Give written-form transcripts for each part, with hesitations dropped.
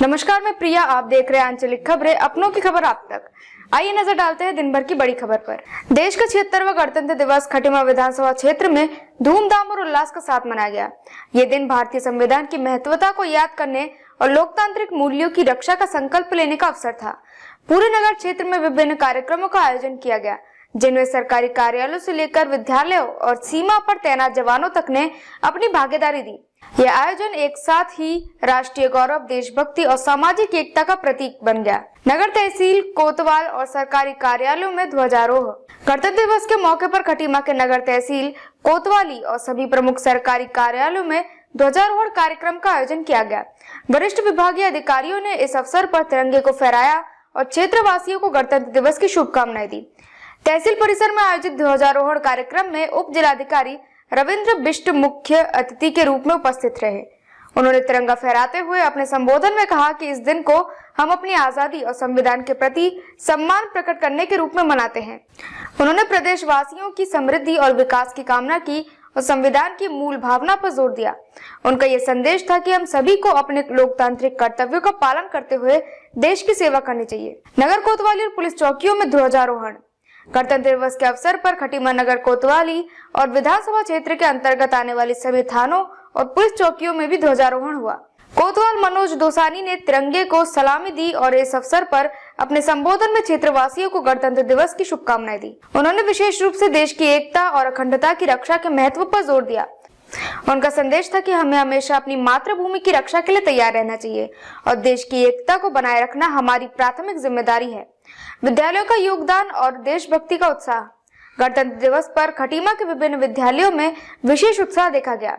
नमस्कार, मैं प्रिया। आप देख रहे हैं आंचलिक खबरें, अपनों की खबर आप तक। आइए नजर डालते हैं दिन भर की बड़ी खबर पर। देश का 76वां गणतंत्र दिवस खटीमा विधानसभा क्षेत्र में धूमधाम और उल्लास के साथ मनाया गया। ये दिन भारतीय संविधान की महत्वता को याद करने और लोकतांत्रिक मूल्यों की रक्षा का संकल्प लेने का अवसर था। पूरे नगर क्षेत्र में विभिन्न कार्यक्रमों का आयोजन किया गया, जिनमें सरकारी कार्यालयों से लेकर विद्यालयों और सीमा पर तैनात जवानों तक ने अपनी भागीदारी दी। यह आयोजन एक साथ ही राष्ट्रीय गौरव, देशभक्ति और सामाजिक एकता का प्रतीक बन गया। नगर तहसील कोतवाल और सरकारी कार्यालयों में ध्वजारोहण। गणतंत्र दिवस के मौके पर खटीमा के नगर तहसील कोतवाली और सभी प्रमुख सरकारी कार्यालयों में ध्वजारोहण कार्यक्रम का आयोजन किया गया। वरिष्ठ विभागीय अधिकारियों ने इस अवसर पर तिरंगे को फहराया और क्षेत्रवासियों को गणतंत्र दिवस की शुभकामनाएं दी। तहसील परिसर में आयोजित ध्वजारोहण कार्यक्रम में उप जिलाधिकारी रविंद्र बिष्ट मुख्य अतिथि के रूप में उपस्थित रहे। उन्होंने तिरंगा फहराते हुए अपने संबोधन में कहा कि इस दिन को हम अपनी आजादी और संविधान के प्रति सम्मान प्रकट करने के रूप में मनाते हैं। उन्होंने प्रदेशवासियों की समृद्धि और विकास की कामना की और संविधान की मूल भावना पर जोर दिया। उनका यह संदेश था कि हम सभी को अपने लोकतांत्रिक कर्तव्यों का पालन करते हुए देश की सेवा करनी चाहिए। नगर कोतवाली और पुलिस चौकियों में ध्वजारोहण। गणतंत्र दिवस के अवसर पर खटीमा नगर कोतवाली और विधानसभा क्षेत्र के अंतर्गत आने वाली सभी थानों और पुलिस चौकियों में भी ध्वजारोहण हुआ। कोतवाल मनोज दोसानी ने तिरंगे को सलामी दी और इस अवसर पर अपने संबोधन में क्षेत्रवासियों को गणतंत्र दिवस की शुभकामनाएं दी। उन्होंने विशेष रूप से देश की एकता और अखंडता की रक्षा के महत्व पर जोर दिया। उनका संदेश था कि हमें हमेशा अपनी मातृभूमि की रक्षा के लिए तैयार रहना चाहिए और देश की एकता को बनाए रखना हमारी प्राथमिक जिम्मेदारी है। विद्यालयों का योगदान और देशभक्ति का उत्साह। गणतंत्र दिवस पर खटीमा के विभिन्न विद्यालयों में विशेष उत्साह देखा गया।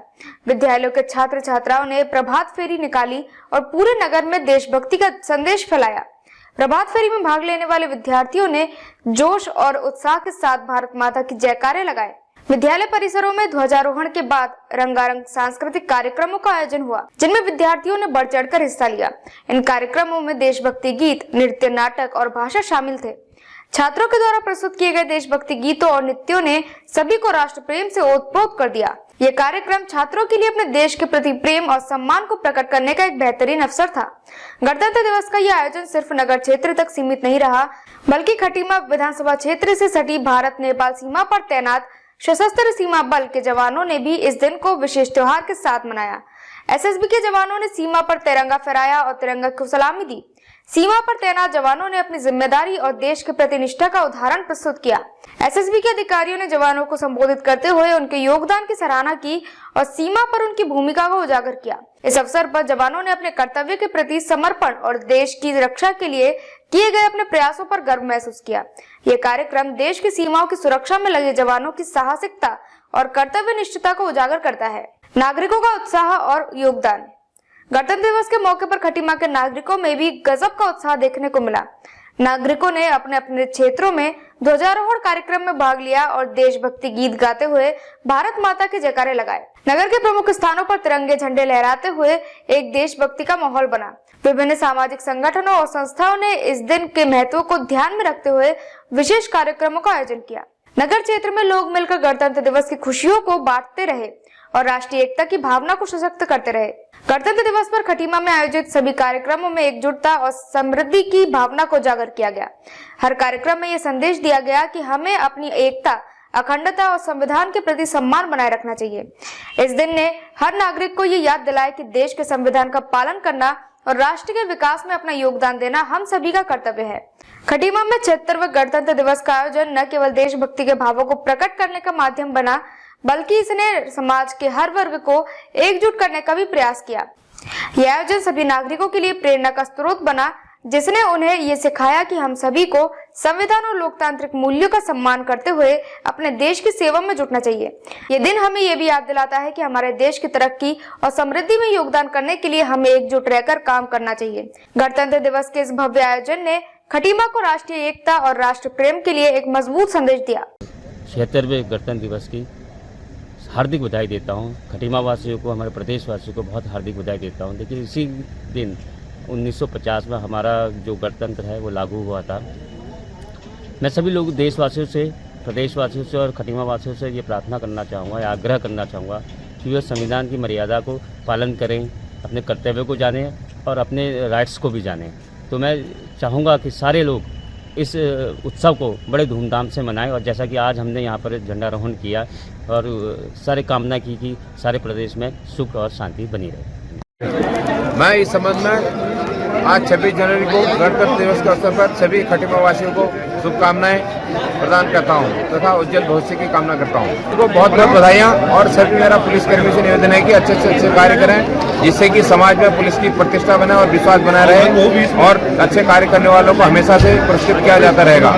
विद्यालयों के छात्र छात्राओं ने प्रभात फेरी निकाली और पूरे नगर में देशभक्ति का संदेश फैलाया। प्रभात फेरी में भाग लेने वाले विद्यार्थियों ने जोश और उत्साह के साथ भारत माता की जयकारे लगाए। विद्यालय परिसरों में ध्वजारोहण के बाद रंगारंग सांस्कृतिक कार्यक्रमों का आयोजन हुआ, जिनमें विद्यार्थियों ने बढ़ चढ़कर हिस्सा लिया। इन कार्यक्रमों में देशभक्ति गीत, नृत्य, नाटक और भाषण शामिल थे। छात्रों के द्वारा प्रस्तुत किए गए देशभक्ति गीतों और नृत्यों ने सभी को राष्ट्र प्रेम से ओतप्रोत कर दिया। ये कार्यक्रम छात्रों के लिए अपने देश के प्रति प्रेम और सम्मान को प्रकट करने का एक बेहतरीन अवसर था। गणतंत्र दिवस का यह आयोजन सिर्फ नगर क्षेत्र तक सीमित नहीं रहा, बल्कि खटीमा विधानसभा क्षेत्र से सटी भारत नेपाल सीमा पर तैनात सशस्त्र सीमा बल के जवानों ने भी इस दिन को विशेष त्योहार के साथ मनाया। एसएसबी के जवानों ने सीमा पर तिरंगा फहराया और तिरंगा को सलामी दी। सीमा पर तैनात जवानों ने अपनी जिम्मेदारी और देश के प्रति निष्ठा का उदाहरण प्रस्तुत किया। एसएसबी के अधिकारियों ने जवानों को संबोधित करते हुए उनके योगदान की सराहना की और सीमा पर उनकी भूमिका को उजागर किया। इस अवसर पर जवानों ने अपने कर्तव्य के प्रति समर्पण और देश की रक्षा के लिए किए गए अपने प्रयासों पर गर्व महसूस किया। यह कार्यक्रम देश की सीमाओं की सुरक्षा में लगे जवानों की साहसिकता और कर्तव्य निष्ठता को उजागर करता है। नागरिकों का उत्साह और योगदान। गणतंत्र दिवस के मौके पर खटीमा के नागरिकों में भी गजब का उत्साह देखने को मिला। नागरिकों ने अपने अपने क्षेत्रों में ध्वजारोहण कार्यक्रम में भाग लिया और देशभक्ति गीत गाते हुए भारत माता के जयकारे लगाए। नगर के प्रमुख स्थानों पर तिरंगे झंडे लहराते हुए एक देशभक्ति का माहौल बना। विभिन्न सामाजिक संगठनों और संस्थाओं ने इस दिन के महत्व को ध्यान में रखते हुए विशेष कार्यक्रमों का आयोजन किया। नगर क्षेत्र में लोग मिलकर गणतंत्र दिवस की खुशियों को बांटते रहे और राष्ट्रीय एकता की भावना को सशक्त करते रहे। गणतंत्र दिवस पर खटीमा में आयोजित सभी कार्यक्रमों में एकजुटता और समृद्धि की भावना को उजागर किया गया। हर कार्यक्रम में यह संदेश दिया गया कि हमें अपनी एकता, अखंडता और संविधान के प्रति सम्मान बनाए रखना चाहिए। इस दिन ने हर नागरिक को ये याद दिलाया कि देश के संविधान का पालन करना और राष्ट्र के विकास में अपना योगदान देना हम सभी का कर्तव्य है। खटीमा में 76वें गणतंत्र दिवस का आयोजन न केवल देशभक्ति के भावों को प्रकट करने का माध्यम बना, बल्कि इसने समाज के हर वर्ग को एकजुट करने का भी प्रयास किया। यह आयोजन सभी नागरिकों के लिए प्रेरणा का स्रोत बना, जिसने उन्हें ये सिखाया कि हम सभी को संविधान और लोकतांत्रिक मूल्यों का सम्मान करते हुए अपने देश की सेवा में जुटना चाहिए। ये दिन हमें ये भी याद दिलाता है कि हमारे देश की तरक्की और समृद्धि में योगदान करने के लिए हमें एकजुट रहकर काम करना चाहिए। गणतंत्र दिवस के इस भव्य आयोजन ने खटीमा को राष्ट्रीय एकता और राष्ट्र प्रेम के लिए एक मजबूत संदेश दिया। 76वें गणतंत्र दिवस की हार्दिक बधाई देता हूँ। खटीमा वासियों को, हमारे प्रदेश वासियों को बहुत हार्दिक बधाई देता हूँ। देखिए, इसी दिन 1950 में हमारा जो गणतंत्र है वो लागू हुआ था। मैं सभी लोग देशवासियों से, प्रदेशवासियों से और खटीमा वासियों से ये प्रार्थना करना चाहूँगा या आग्रह करना चाहूँगा कि वे संविधान की मर्यादा को पालन करें, अपने कर्तव्य को जानें और अपने राइट्स को भी जानें। तो मैं चाहूँगा कि सारे लोग इस उत्सव को बड़े धूमधाम से मनाएं, और जैसा कि आज हमने यहाँ पर झंडारोहण किया और सारे कामना की कि सारे प्रदेश में सुख और शांति बनी रहे। मैं इस संबंध में आज 26 जनवरी को गणतंत्र दिवस के अवसर पर सभी खटीमा वासियों को शुभकामनाएं प्रदान करता हूं तथा उज्जवल भविष्य की कामना करता हूं। उनको बहुत बहुत बधाइयां, और सभी मेरा पुलिसकर्मी से निवेदन है कि अच्छे से अच्छे कार्य करें, जिससे कि समाज में पुलिस की प्रतिष्ठा बने और विश्वास बना रहे, और अच्छे कार्य करने वालों को हमेशा से पुरस्कृत किया जाता रहेगा।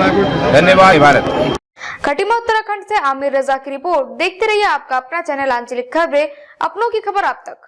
धन्यवाद। भारत। खटीमा उत्तराखंड से आमिर रजा की रिपोर्ट। देखते रहिए आपका अपना चैनल आंचलिक खबरें, अपनों की खबर आप तक।